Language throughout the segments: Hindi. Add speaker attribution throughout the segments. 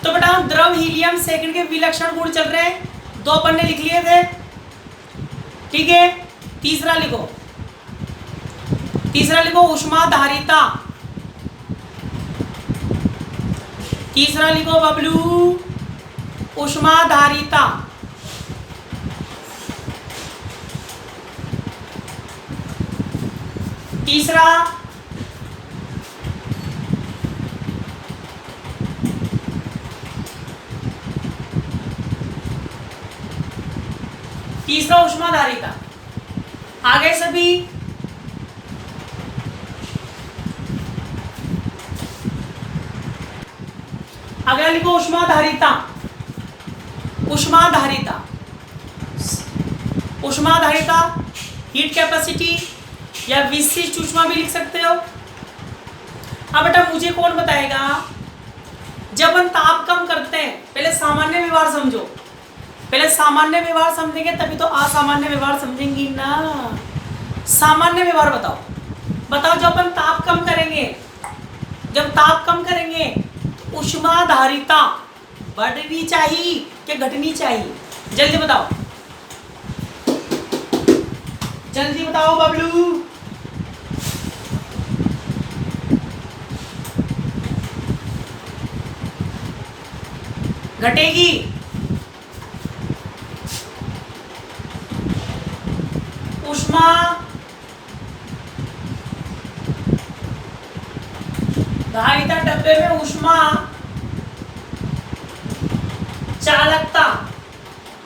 Speaker 1: तो बेटा द्रव हीलियम सेकंड के विलक्षण गुण चल रहे हैं, 2 अपन ने लिख लिए थे, ठीक है। तीसरा लिखो ऊष्माधारिता, तीसरा लिखो बबलू ऊष्माधारिता। तीसरा ऊष्माधारिता। आगे सभी अगला लिखो ऊष्माधारिता। ऊष्माधारिता हीट कैपेसिटी या विशिष्ट ऊष्मा भी लिख सकते हो। अब बेटा मुझे कौन बताएगा, जब हम ताप कम करते हैं, पहले सामान्य व्यवहार समझो, पहले सामान्य व्यवहार समझेंगे तभी तो असामान्य व्यवहार समझेंगी ना। सामान्य व्यवहार बताओ जब अपन ताप कम करेंगे, जब ताप कम करेंगे तो ऊष्माधारिता बढ़नी चाहिए कि घटनी चाहिए? जल्दी बताओ, जल्दी बताओ बबलू। घटेगी। ऊष्मा धारिता डब्बे में ऊष्मा चालकता,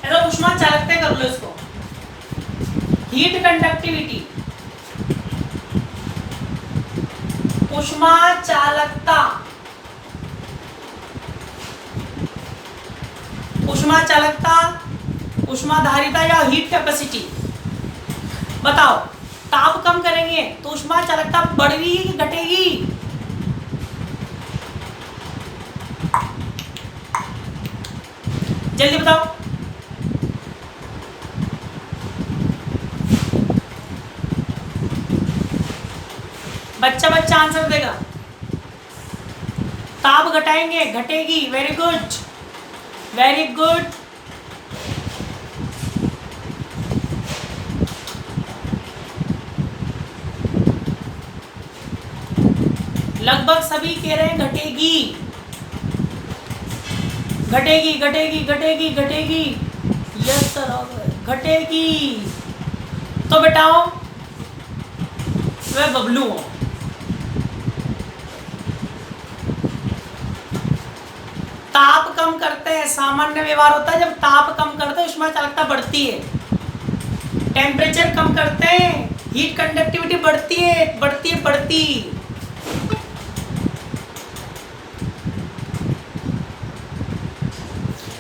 Speaker 1: ऐसा ऊष्मा चालकता कर लो इसको। हीट कंडक्टिविटी, ऊष्मा चालकता, ऊष्मा चालकता, ऊष्मा धारिता या हीट कैपेसिटी। बताओ ताप कम करेंगे तो ऊष्मा चालकता बढ़ेगी कि घटेगी? जल्दी बताओ। बच्चा आंसर देगा। ताप घटाएंगे, घटेगी। Very good, very good. लगभग सभी कह रहे हैं घटेगी, घटेगी, घटेगी, घटेगी, घटेगी। यस सर, घटेगी। तो बेटाओ वह बबलू हो। ताप कम करते हैं, सामान्य व्यवहार होता है, जब ताप कम करते हैं ऊष्मा चालकता बढ़ती है। टेम्परेचर कम करते हैं, हीट कंडक्टिविटी बढ़ती है, बढ़ती है, बढ़ती।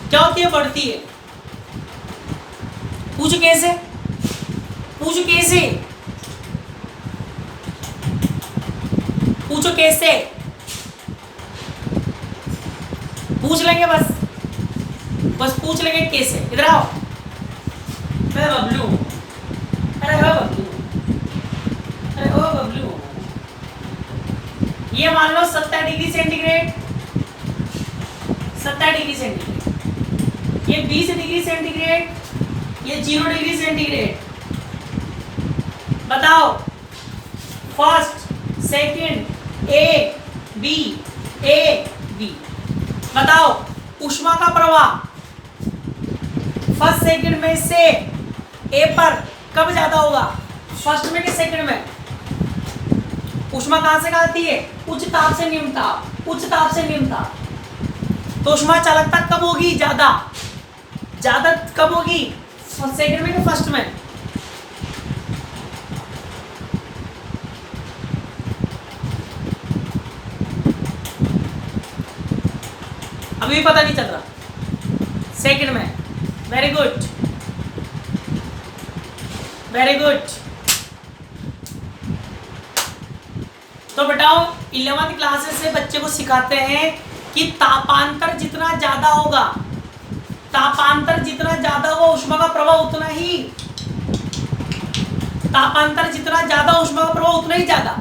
Speaker 1: क्या होती है? बढ़ती है। पूछ कैसे? पूछो कैसे? पूछो कैसे? पूछ लेंगे, बस पूछ लेंगे कैसे। इधर आओ। मैं बबलू, अरे हो बबलू, अरे हो बबलू। ये मान लो 70 डिग्री सेंटीग्रेड, 70 डिग्री सेंटीग्रेड। ये 20 डिग्री सेंटीग्रेड, ये 0 डिग्री सेंटीग्रेड। बताओ फर्स्ट, सेकंड, ए बी। बताओ ऊष्मा का प्रवाह फर्स्ट सेकंड में से ए पर कब ज्यादा होगा? फर्स्ट में कि सेकंड में? ऊष्मा कहां से आती है? उच्च ताप से निम्न ताप, उच्च ताप से निम्न ताप। तो ऊष्मा चालकता कब होगी? ज्यादा कब होगी? सेकंड में कि फर्स्ट में? अभी पता नहीं चल रहा। सेकंड में। Very good, very good. तो बेटाओ 11वीं क्लासेस से बच्चे को सिखाते हैं कि तापांतर जितना ज्यादा होगा, तापांतर जितना ज्यादा होगा ऊष्मा का प्रवाह उतना ही, तापांतर जितना ज्यादा ऊष्मा का प्रवाह उतना ही ज्यादा।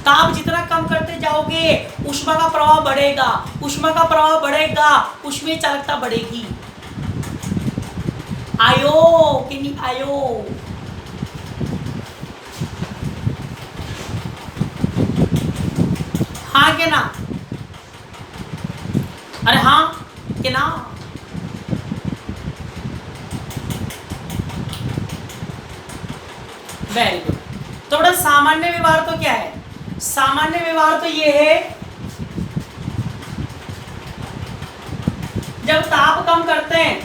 Speaker 1: ताप जितना कम करते जाओगे ऊष्मा का प्रवाह बढ़ेगा, ऊष्मा का प्रवाह बढ़ेगा, ऊष्मीय चालकता बढ़ेगी। आयो कि नहीं आयो? हाँ के ना? अरे हाँ के ना? Very good. तो बड़ा सामान्य व्यवहार तो क्या है? सामान्य व्यवहार तो ये है जब ताप कम करते हैं,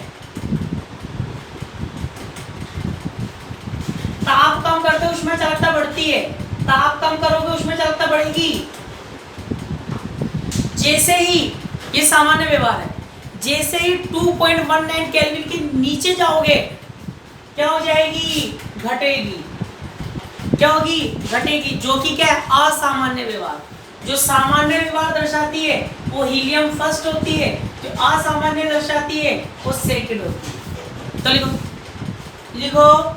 Speaker 1: ताप कम करते हैं ऊष्मा चालकता बढ़ती है, ताप कम करोगे ऊष्मा चालकता बढ़ेगी। जैसे ही, ये सामान्य व्यवहार है, जैसे ही 2.19 केल्विन के नीचे जाओगे क्या हो जाएगी? घटेगी। क्या होगी? घटेगी, जो कि क्या है? असामान्य व्यवहार। जो सामान्य व्यवहार दर्शाती है वो हीलियम फर्स्ट होती है, जो असामान्य दर्शाती है वो सेकंड होती है। तो लिखो, लिखो,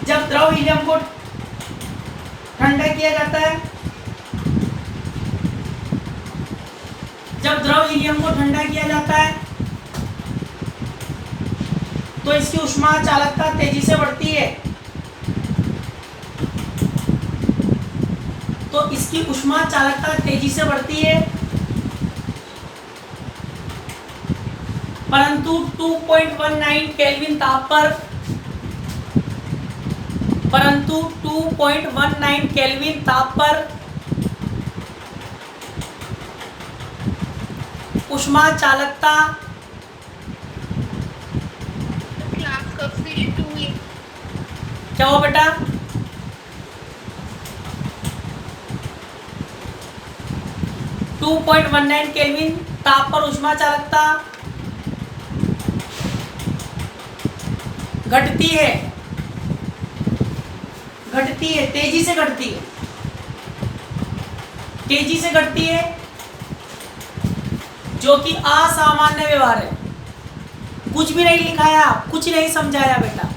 Speaker 1: जब द्रव हीलियम को ठंडा किया जाता है, जब द्रव हीलियम को ठंडा किया जाता है तो इसकी ऊष्मा चालकता तेजी से बढ़ती है, तो इसकी ऊष्मा चालकता तेजी से बढ़ती है, परंतु 2.19 केल्विन ताप पर, परंतु 2.19 केल्विन ताप पर ऊष्मा चालकता क्या हो बेटा? टू 2.19 केल्विन ताप पर ऊष्मा चालकता घटती है, घटती है, तेजी से घटती है, तेजी से घटती है, जो कि असामान्य व्यवहार है। कुछ भी नहीं लिखाया, कुछ नहीं समझाया बेटा,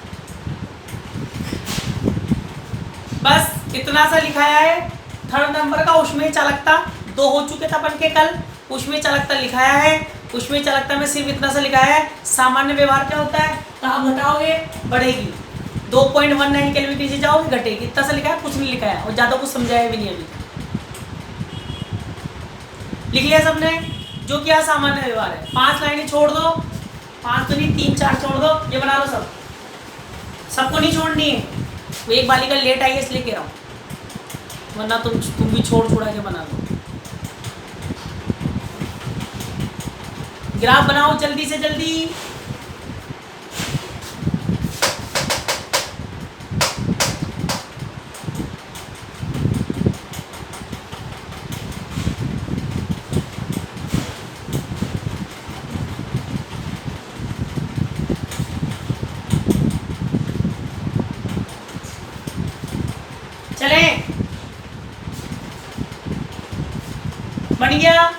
Speaker 1: बस इतना सा लिखाया है। थर्ड नंबर का ऊष्मीय चालकता 2 हो चुके थे अपन के कल, ऊष्मीय चालकता लिखाया है। ऊष्मीय चालकता में सिर्फ इतना सा लिखाया है, सामान्य व्यवहार क्या होता है? ताप घटाओगे बढ़ेगी, 2.19 केल्विन नीचे जाओगे घटेगी, इतना सा लिखा है, कुछ नहीं लिखा है और ज्यादा कुछ समझाया भी नहीं अभी। लिख लिया सबने? जो कि असामान्य व्यवहार है। 5 लाइनें छोड़ दो, 5 तो नहीं 3-4 छोड़ दो, ये बना लो सब, सबको नहीं छोड़नी है। वो एक बालिका लेट आई है इसलिए कह रहा हूँ, वरना तुम भी छोड़ छोड़ा के बना लो। ग्राफ बनाओ जल्दी से जल्दी। चले, बन गया?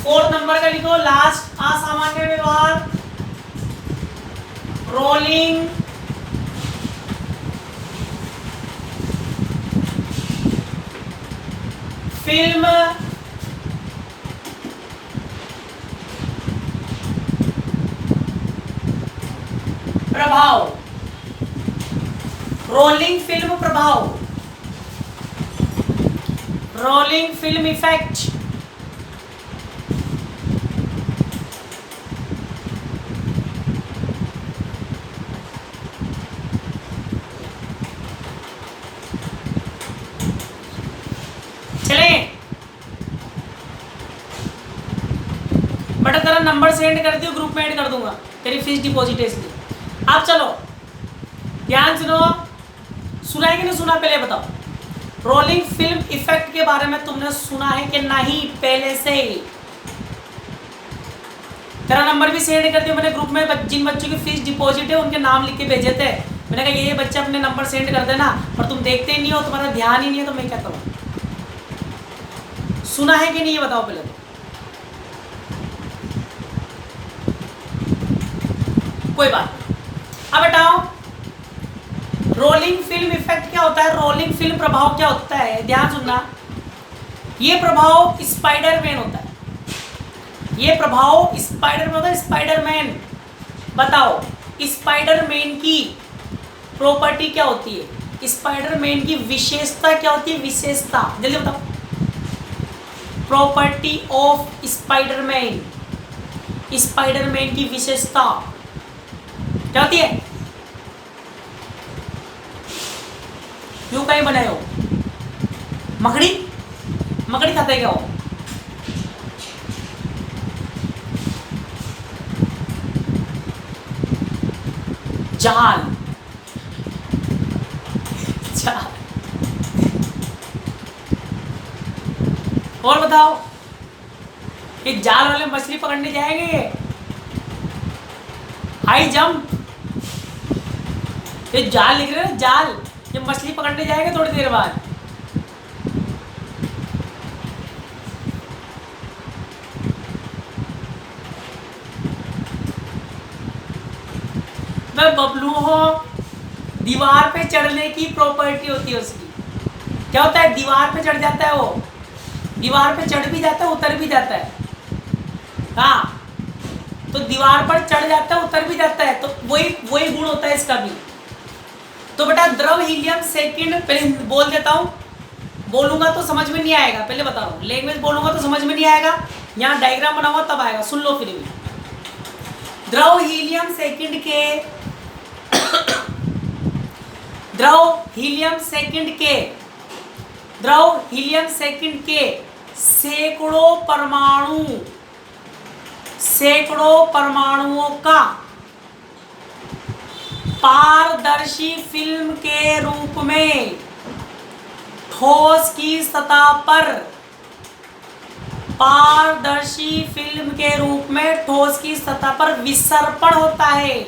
Speaker 1: फोर्थ नंबर का लिखो लास्ट असामान्य व्यवहार, रोलिंग फिल्म प्रभाव, रोलिंग फिल्म प्रभाव, रोलिंग फिल्म इफेक्ट। बटा तेरा नंबर सेंड कर दियो, ग्रुप में ऐड कर दूंगा, तेरी फीस डिपॉजिट है इसलिए। अब चलो ध्यान सुनो, सुना है कि नहीं सुना पहले बताओ। रोलिंग फिल्म इफेक्ट के बारे में तुमने सुना है कि नहीं पहले से? तेरा नंबर भी सेंड कर दियो मैंने ग्रुप में, जिन बच्चों की फीस डिपॉजिट है उनके नाम लिख के भेजे थे। मैंने कहा ये बच्चे अपने नंबर सेंड कर देना, पर तुम देखते ही नहीं हो, तुम्हारा ध्यान ही नहीं है, तो मैं क्या करूँ? सुना है कि नहीं ये बताओ पहले तो। कोई बात नहीं। अब बताओ रोलिंग फिल्म इफेक्ट क्या होता है, रोलिंग फिल्म प्रभाव क्या होता है, ध्यान सुनना। ये प्रभाव स्पाइडरमैन होता है, ये प्रभाव स्पाइडरमैन होता है, स्पाइडरमैन। बताओ स्पाइडरमैन की प्रॉपर्टी क्या होती है, स्पाइडरमैन की विशेषता क्या होती है, विशेषता जल्दी बताओ। प्रॉपर्टी ऑफ स्पाइडरमैन, स्पाइडरमैन की विशेषता क्या होती है? क्यों कहीं बनाए हो? मकड़ी, मकड़ी खाते क्या हो? जाल, जाल। और बताओ ये जाल वाले मछली पकड़ने जाएंगे, हाई जंप, ये जाल लिख रहे हैं, जाल, ये मछली पकड़ने जाएंगे थोड़ी देर बाद। मैं बबलू हो, दीवार पे चढ़ने की प्रॉपर्टी होती है उसकी। क्या होता है? दीवार पे चढ़ जाता है वो, दीवार पे चढ़ भी जाता है, उतर भी जाता है। हाँ, तो दीवार पर चढ़ जाता है, उतर भी जाता है, तो वही गुण होता है इसका भी। तो बेटा द्रव हीलियम सेकंड, पहले बोल देता हूँ, बोलूंगा तो समझ में नहीं आएगा, पहले बता रहा हूँ, लैंग्वेज बोलूंगा तो समझ में नहीं आएगा, यहाँ डायग्राम बना हुआ तब आएगा, सुन लो फिर भी। द्रव हीलियम सेकंड के द्रव हीलियम सेकंड के द्रव हीलियम सेकंड के सैकड़ों परमाणुओं का पारदर्शी फिल्म के रूप में ठोस की सतह पर, पारदर्शी फिल्म के रूप में ठोस की सतह पर विसर्पण होता है,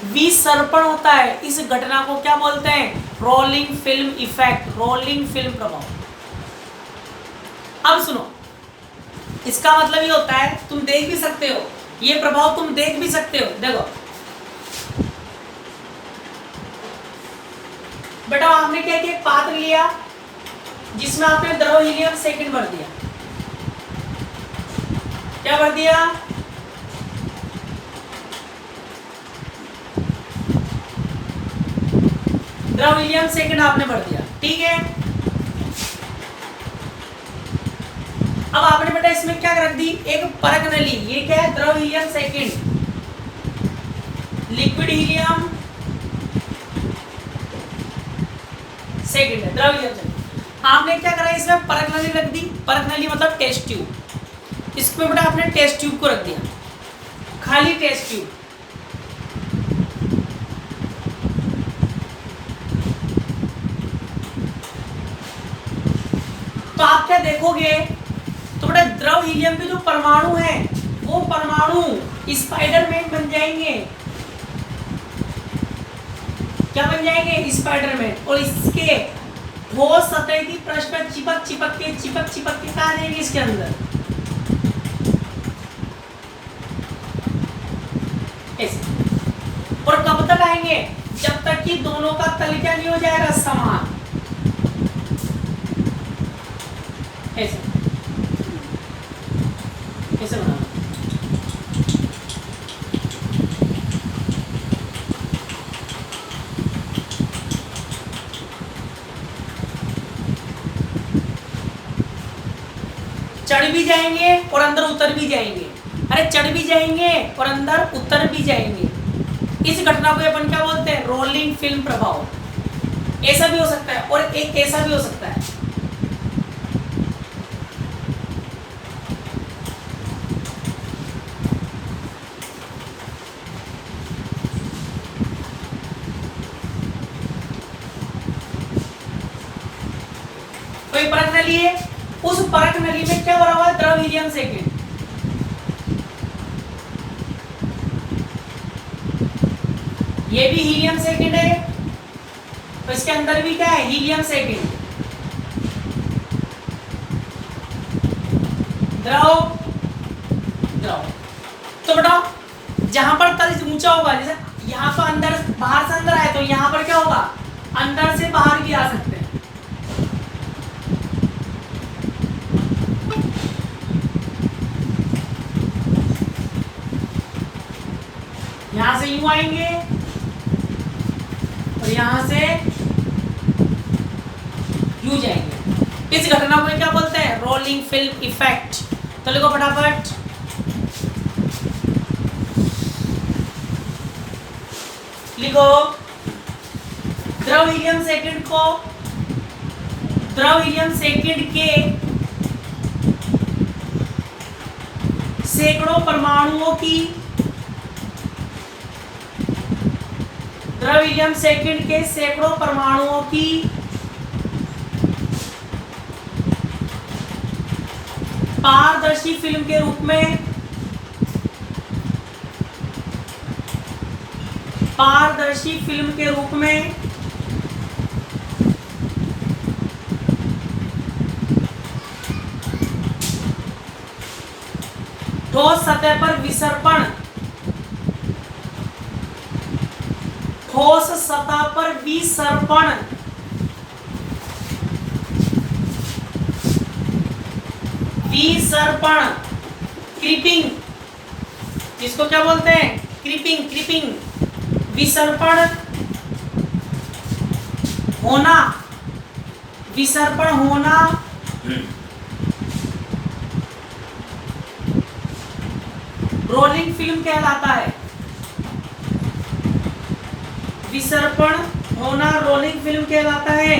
Speaker 1: विसर्पण होता है। इस घटना को क्या बोलते हैं? Rolling film effect, rolling film प्रभाव। अब सुनो, इसका मतलब ये होता है, तुम देख भी सकते हो ये प्रभाव, तुम देख भी सकते हो। देखो बेटा, आपने क्या किया, एक पात्र लिया जिसमें आपने द्रव हीलियम सेकंड भर दिया। क्या भर दिया? द्रव हीलियम सेकंड आपने भर दिया, ठीक है। अब आपने बेटा इसमें क्या रख दी, एक परख नली। ये क्या है? द्रव helium second, liquid helium second है, द्रव हीलियम सेकंड। आपने क्या करा, इसमें परख नली रख दी। परख नली मतलब टेस्ट ट्यूब। इसमें बेटा आपने टेस्ट ट्यूब को रख दिया, खाली टेस्ट ट्यूब। तो आप क्या देखोगे, तो बेटा द्रव हीलियम के जो परमाणु हैं वो परमाणु स्पाइडरमैन बन जाएंगे। क्या बन जाएंगे? स्पाइडरमैन। और इसके ठोस सतह की पृष्ठ पर चिपक के कहा जाएंगे इसके अंदर, ऐसे। और कब तक आएंगे? जब तक कि दोनों का तल क्या नहीं हो जाएगा, समान, ऐसे ऐसे बनाना। चढ़ भी जाएंगे और अंदर उतर भी जाएंगे। अरे चढ़ भी जाएंगे और अंदर उतर भी जाएंगे। इस घटना को अपन क्या बोलते हैं? रोलिंग फिल्म प्रभाव। ऐसा भी हो सकता है और एक ऐसा भी हो सकता है। कोई परख नली है, उस परख नली में क्या भरा हुआ है? द्रव हीलियम सेकंड। ये भी हीलियम सेकंड है, तो इसके अंदर भी क्या है? Helium second. द्रव द्रव। तो बेटा जहां पर तल ऊंचा होगा, जैसे यहाँ पर अंदर बाहर से अंदर आए तो यहाँ पर क्या होगा, अंदर से बाहर भी आ सकते हैं। यहां से यूं आएंगे और यहां से यूं जाएंगे। इस घटना को क्या बोलते हैं, रोलिंग फिल्म इफेक्ट। तो लिखो फटाफट, लिखो द्रव हीलियम सेकेंड को, द्रव हीलियम सेकेंड के सैकड़ों परमाणुओं की, द्रव हीलियम सेकेंड के सैकड़ों परमाणुओं की पारदर्शी फिल्म के रूप में, पारदर्शी फिल्म के रूप में ठोस सतह पर विसर्पण, ठोस सतह पर विसर्पण, विसर्पण क्रीपिंग, जिसको क्या बोलते हैं, क्रीपिंग, क्रीपिंग विसर्पण होना, विसर्पण होना रोलिंग फिल्म कहलाता है। विसर्पण होना रोलिंग फिल्म कहलाता है।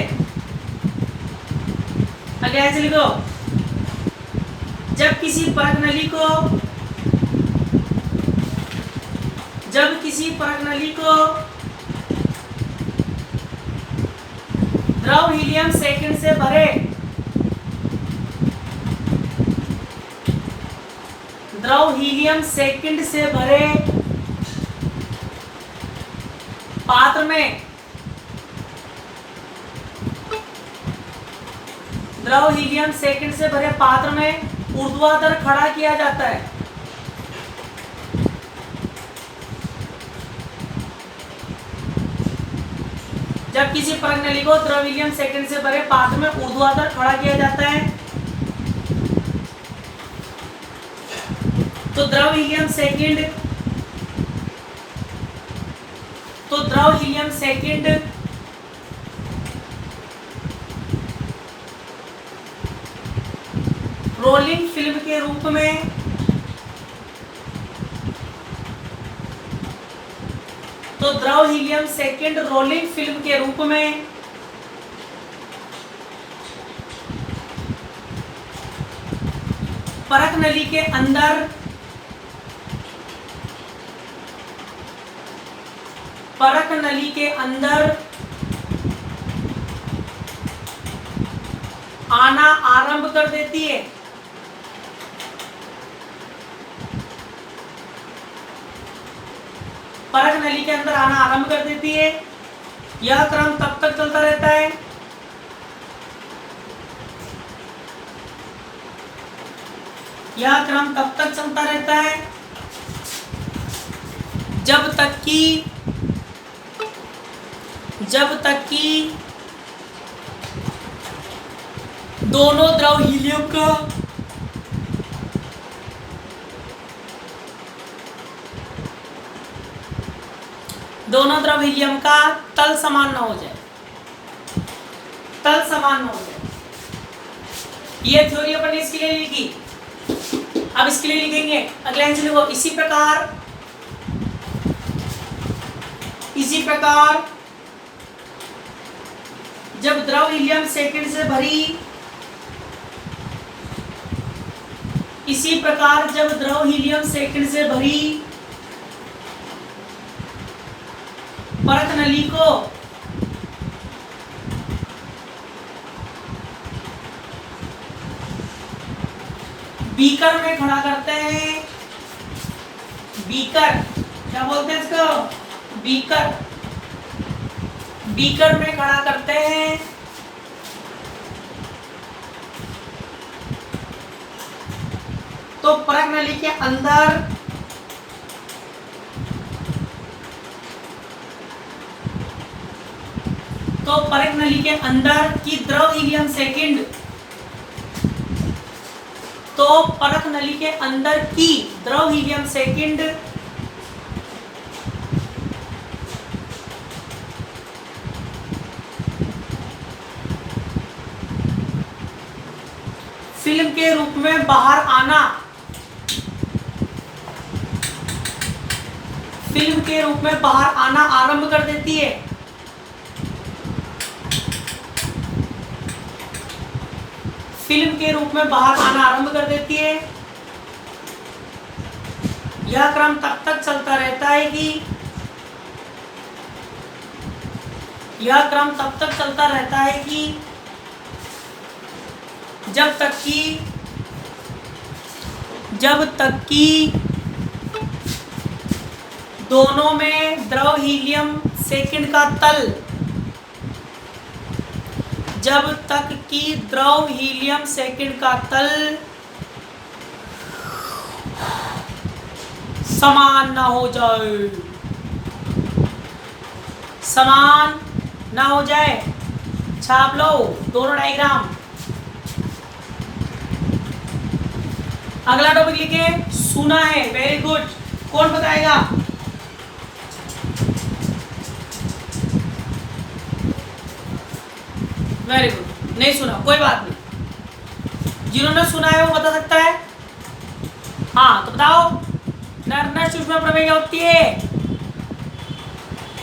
Speaker 1: आगे ऐसे लिखो, जब किसी परत नली को, जब किसी परत नली को द्रव हीलियम सेकेंड से भरे, द्रव हीलियम सेकेंड से भरे पात्र में, द्रव हीलियम सेकेंड से भरे पात्र में ऊर्ध्वाधर खड़ा किया जाता है। जब किसी परत नली को द्रव हीलियम सेकेंड से भरे पात्र में ऊर्ध्वाधर खड़ा किया जाता है तो द्रव हीलियम सेकेंड, तो द्रव हीलियम सेकेंड रोलिंग फिल्म के रूप में, तो द्रव हीलियम सेकेंड रोलिंग फिल्म के रूप में परत नली के अंदर, परत नली के अंदर आना आरंभ कर देती है। परत नली के अंदर आना आरंभ कर देती है। यह क्रम तब तक चलता रहता है यह क्रम तब तक चलता रहता है जब तक कि दोनों द्रव हीलियम का तल समान न हो जाए, तल समान न हो जाए। ये थ्योरी अपन ने इसके लिए लिखी, अब इसके लिए लिखेंगे अगले आंसर लिखो, इसी प्रकार जब द्रव हीलियम सेकेंड से भरी, इसी प्रकार जब द्रव हीलियम सेकेंड से भरी परत नली को बीकर में खड़ा करते हैं, बीकर क्या बोलते हैं इसको, बीकर, बीकर में खड़ा करते हैं तो परख नली के अंदर की द्रव हीलियम सेकंड, तो परख नली के अंदर की द्रव हीलियम सेकंड फिल्म के रूप में बाहर आना, फिल्म के रूप में बाहर आना आरंभ कर देती है। फिल्म के रूप में बाहर आना आरंभ कर देती है। यह क्रम तब तक चलता रहता है कि जब तक कि दोनों में द्रव हीलियम सेकंड का तल, जब तक कि द्रव हीलियम सेकंड का तल समान ना हो जाए, समान ना हो जाए। छाप लो दोनों डायग्राम। अगला टॉपिक लिखे, सुना है। Very good. कौन बताएगा? Very good. नहीं सुना, कोई बात नहीं। जिन्होंने सुना है वो बता सकता है। हाँ तो बताओ, नर सूक्ष्म प्रमेय क्या होती है?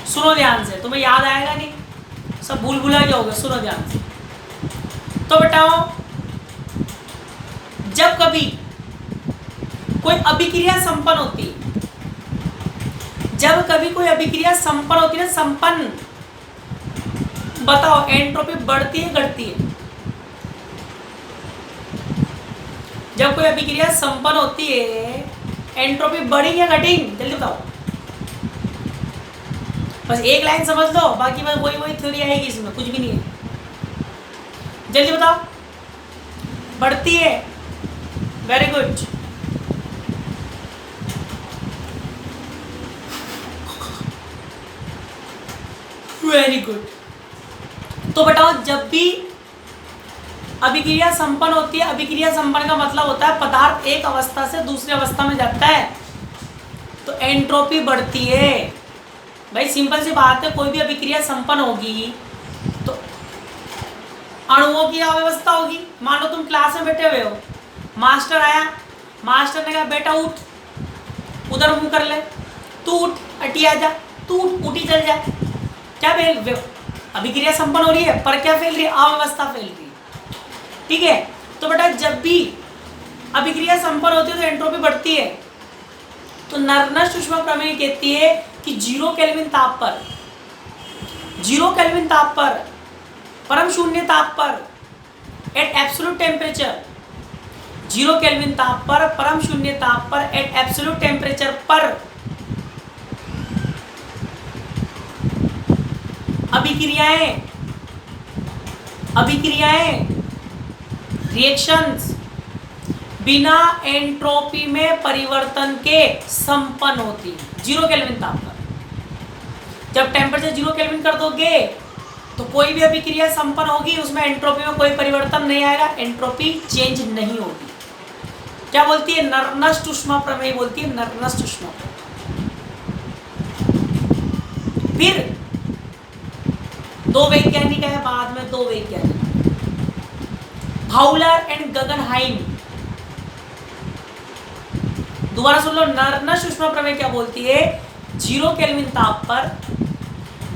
Speaker 1: सुनो ध्यान से, तुम्हें याद आएगा नहीं, सब भूल भुला गया होगा। सुनो ध्यान से। तो बताओ, जब कभी कोई अभिक्रिया संपन्न होती है, जब कभी कोई अभिक्रिया संपन्न होती है, संपन्न, बताओ एंट्रोपी बढ़ती है घटती है? जब कोई अभिक्रिया संपन्न होती है, एंट्रोपी बढ़ी या घटी? जल्दी बताओ। बस एक लाइन समझ लो, बाकी बस वही थ्योरी आएगी, इसमें कुछ भी नहीं है। जल्दी बताओ। बढ़ती है। Very good. Very good. तो बताओ, जब भी अभिक्रिया संपन्न होती है, अभिक्रिया संपन्न का मतलब होता है पदार्थ एक अवस्था से दूसरी अवस्था में जाता है तो एंट्रोपी बढ़ती है। भाई सिंपल सी बात है, कोई भी अभिक्रिया संपन्न होगी तो अणुओं की अव्यवस्था होगी। मान लो तुम क्लास में बैठे हुए हो, मास्टर आया, मास्टर ने कहा बेटा उठ, उधर मुंह कर ले, तू उठ, अटी आ जा, तू उठ, उठी चल जा। क्या फैल, अभिक्रिया संपन्न हो रही है पर क्या फैल रही है? अव्यवस्था फैल रही है। ठीक है, तो बेटा जब भी अभिक्रिया संपन्न होती है तो एंट्रोपी बढ़ती है। तो नर्नस्ट सूक्ष्म प्रमेय कहती है कि 0 केल्विन ताप पर, 0 केल्विन ताप पर, परम शून्य ताप पर, एट एब्सोल्यूट टेम्परेचर, 0 केल्विन ताप पर, परम शून्य ताप पर, एट एब्सोल्यूट टेम्परेचर पर अभिक्रियाएं रिएक्शंस बिना एंट्रोपी में परिवर्तन के संपन्न होती है 0 केल्विन ताप पर। जब टेम्परेचर 0 केल्विन कर दोगे तो कोई भी अभिक्रिया संपन्न होगी, उसमें एंट्रोपी में कोई परिवर्तन नहीं आएगा, एंट्रोपी चेंज नहीं होगी। क्या बोलती है? नर्नस्ट ऊष्मा प्रमेय बोलती है, नर्नस्ट ऊष्मा प्रमेय। फिर 2 वैज्ञानिक है, बाद में 2 वैज्ञानिक, फाउलर एंड गगनहाइम। दोबारा सुन लो, नर्नस्ट ऊष्मा प्रमेय क्या बोलती है? 0 केल्विन ताप पर,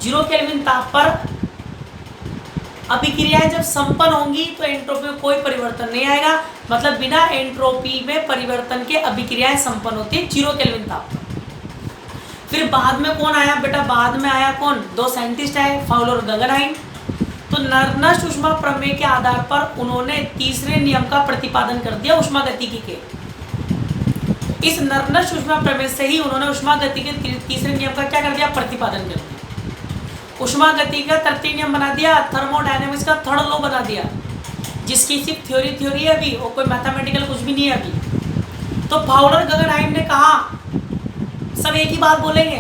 Speaker 1: 0 केल्विन ताप पर अभिक्रियाएं जब संपन्न होंगी तो एंट्रोपी में कोई परिवर्तन नहीं आएगा, मतलब बिना एंट्रोपी में परिवर्तन के अभिक्रियाएं संपन्न होती है 0 केल्विन ताप पर। फिर बाद में कौन आया बेटा? बाद में आया कौन? 2 साइंटिस्ट आए, फाउलर और गगनहाइम। तो नर्नस्ट ऊष्मा प्रमेय के आधार पर उन्होंने तीसरे नियम का प्रतिपादन कर दिया ऊष्मागतिकी के। इस नर्नस्ट ऊष्मा प्रमेय से ही उन्होंने ऊष्मागतिकी के तीसरे नियम का क्या कर दिया? प्रतिपादन कर दिया। ऊष्मागतिकी का तृतीय नियम बना दिया, थर्मोडायनेमिक्स का थर्ड लॉ बना दिया, जिसकी सिर्फ थ्योरी है अभी, और कोई मैथमेटिकल कुछ भी नहीं है अभी। तो फाउलर गगनहाइम ने कहा, सब एक ही बात बोलेंगे,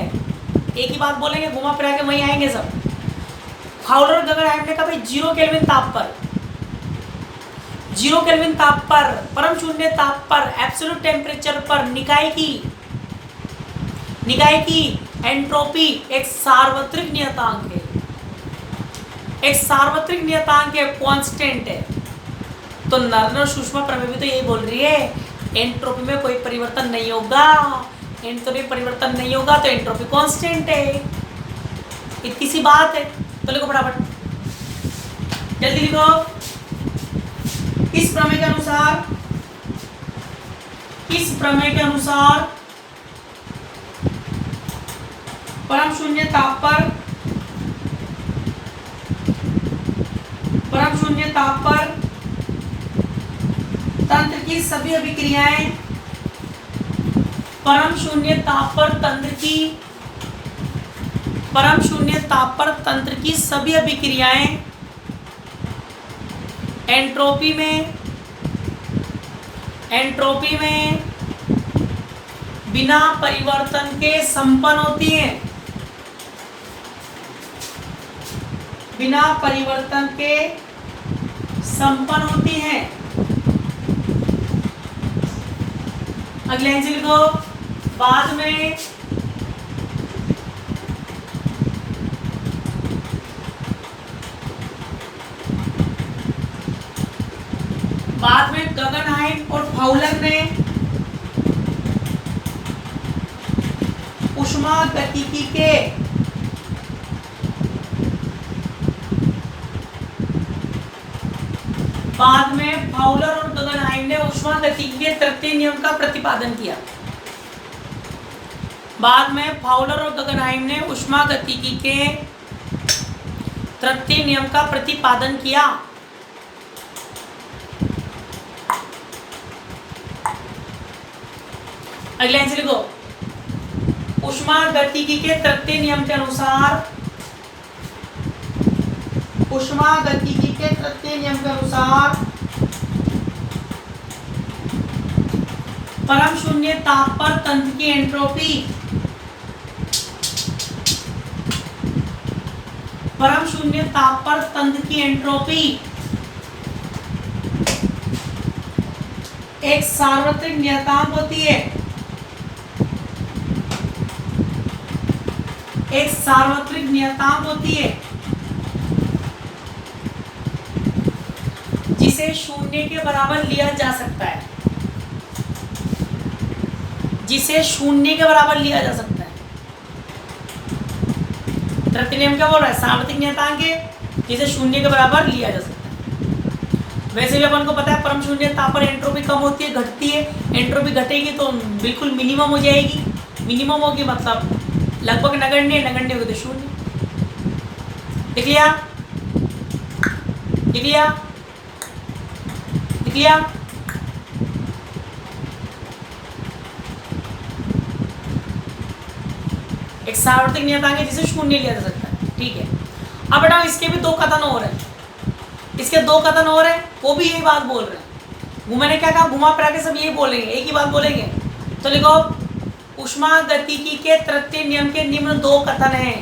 Speaker 1: एक ही बात बोलेंगे, घुमा फिरा के वहीं आएंगे सब। फाउलर गगनहाइम ने कहा भाई 0 केल्विन ताप पर, 0 केल्विन ताप पर, परम शून्य ताप पर, एब्सोल्यूट टेम्परेचर पर निकाय की एंट्रोपी एक सार्वत्रिक नियतांक है, एक सार्वत्रिक नियतांक है, कांस्टेंट है। तो नर्नर सूक्ष्म प्रमेय भी तो यही बोल रही है, एंट्रोपी में कोई परिवर्तन नहीं होगा, एंट्रोपी परिवर्तन नहीं होगा तो एंट्रोपी कांस्टेंट है। इतनी सी बात है। तो लिखो फटाफट, जल्दी लिखो। इस प्रमेय के अनुसार, इस प्रमेय के अनुसार परम शून्य ताप पर, परम शून्य ताप पर तंत्र की सभी अभिक्रियाएं, परम शून्य ताप पर तंत्र की, परम शून्य ताप पर तंत्र की सभी अभिक्रियाएं एंट्रोपी में, एंट्रोपी में बिना परिवर्तन के संपन्न होती हैं, बिना परिवर्तन के संपन्न होती हैं। अगले आंसर लिखो, बाद में गगनहाइम और फाउलर ने ऊष्मागतिकी के बाद में फाउलर और गगनहाइम ने ऊष्मागतिकी के तृतीय नियम का प्रतिपादन किया। बाद में फाउलर और गगनहाइम ने ऊष्मागतिकी के तृतीय नियम का प्रतिपादन किया। अगले आंसर लिखो, ऊष्मागतिकी के तृतीय नियम के अनुसार, ऊष्मागतिकी के तृतीय नियम के अनुसार परम शून्य ताप पर तंत्र की एंट्रोपी, परम शून्य ताप पर तंत्र की एंट्रोपी एक सार्वत्रिक नियतांक होती है, एक सार्वत्रिक नियतांक होती है जिसे शून्य के बराबर लिया जा सकता है, जिसे शून्य के बराबर लिया जा सकता है। तृतीय नियम क्या बोल रहा है? सार्वत्रिक नियतांक है जिसे शून्य के बराबर लिया जा सकता है। वैसे भी अपन को पता है परम शून्य ताप पर एंट्रोपी कम होती है, घटती है। एंट्रोपी घटेगी तो बिल्कुल मिनिमम हो जाएगी, मिनिमम होगी मतलब लगभग नगण्य, नगण्य होगी तो शून्य। लिख लिया, लिख लिया, लिख लिया। एक सार्वत्रिक नियतांक है जिसे शून्य लिया जा सकता है, ठीक है। अब बेटा इसके भी दो कथन और हैं, इसके दो कथन और हैं, वो भी यही बात बोल रहे हैं। मैंने क्या कहा, घुमा फिरा के सब यही बोलेंगे, एक ही बात बोलेंगे। तो लिखो, ऊष्मागतिकी के तृतीय नियम के निम्न दो कथन हैं।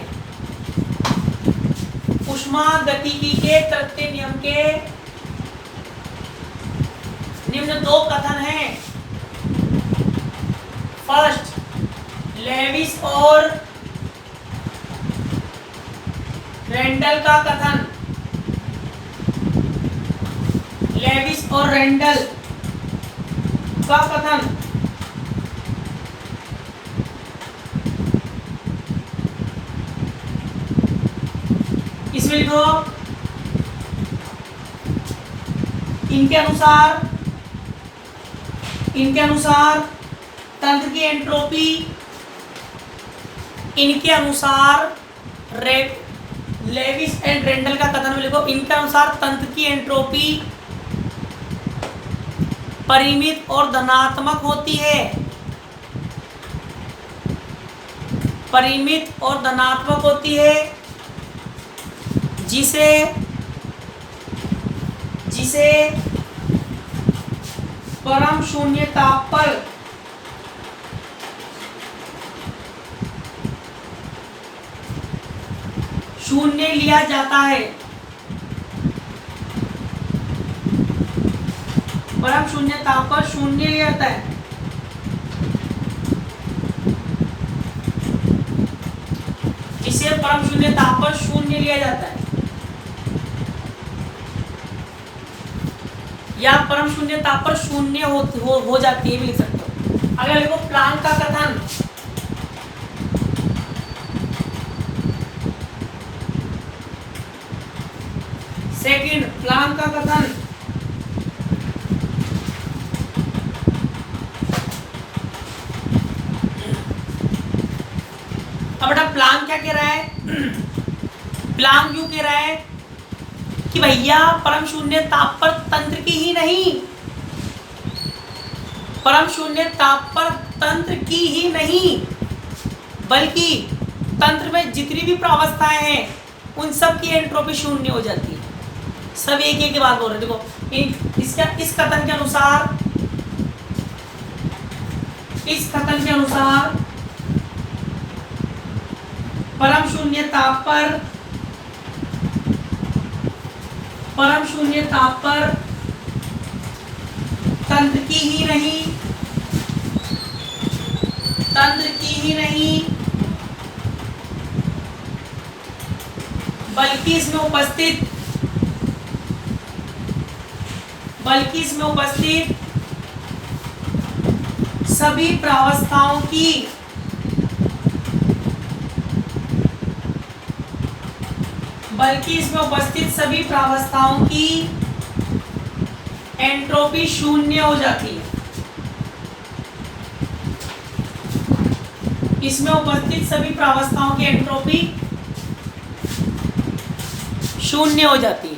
Speaker 1: ऊष्मागतिकी के तृतीय नियम के निम्न दो कथन हैं। फर्स्ट, लेविस और रेंडल का कथन, लेविस और रेंडल का कथन। इसमें लिखो, इनके अनुसार, इनके अनुसार तंत्र की एंट्रोपी, इनके अनुसार लेविस एंड रेंडल का कथन में लिखो, इनके अनुसार तंत्र की एंट्रोपी परिमित और धनात्मक होती है, परिमित और धनात्मक होती है, जिसे जिसे परम शून्य ताप पर शून्य लिया जाता है। परम शून्य ताप पर शून्य लिया जाता है। इसे परम शून्य ताप पर शून्य लिया जाता है, या परम शून्य ताप पर शून्य हो जाती है भी लिख सकते हो। अगर देखो प्लांक का कथन, सेकंड प्लांक का कथन, अब बेटा प्लांक क्या कह रहा है? प्लांक यूं कह रहा है कि भैया परम शून्य ताप पर तंत्र की ही नहीं, परम शून्य ताप पर तंत्र की ही नहीं, बल्कि तंत्र में जितनी भी प्रावस्थाएं हैं उन सब की एंट्रोपी शून्य हो जाती है। सब एक एक की बात बोल रहे हैं। देखो इस कथन के अनुसार, इस कथन के अनुसार परम शून्य ताप पर, परम शून्य ताप पर तंत्र की ही नहीं, तंत्र की ही नहीं, बल्कि इसमें उपस्थित, बल्कि इसमें उपस्थित सभी प्रावस्थाओं की, बल्कि इसमें उपस्थित सभी प्रावस्थाओं की एंट्रोपी शून्य हो जाती है। इसमें उपस्थित सभी प्रावस्थाओं की एंट्रोपी शून्य हो जाती है।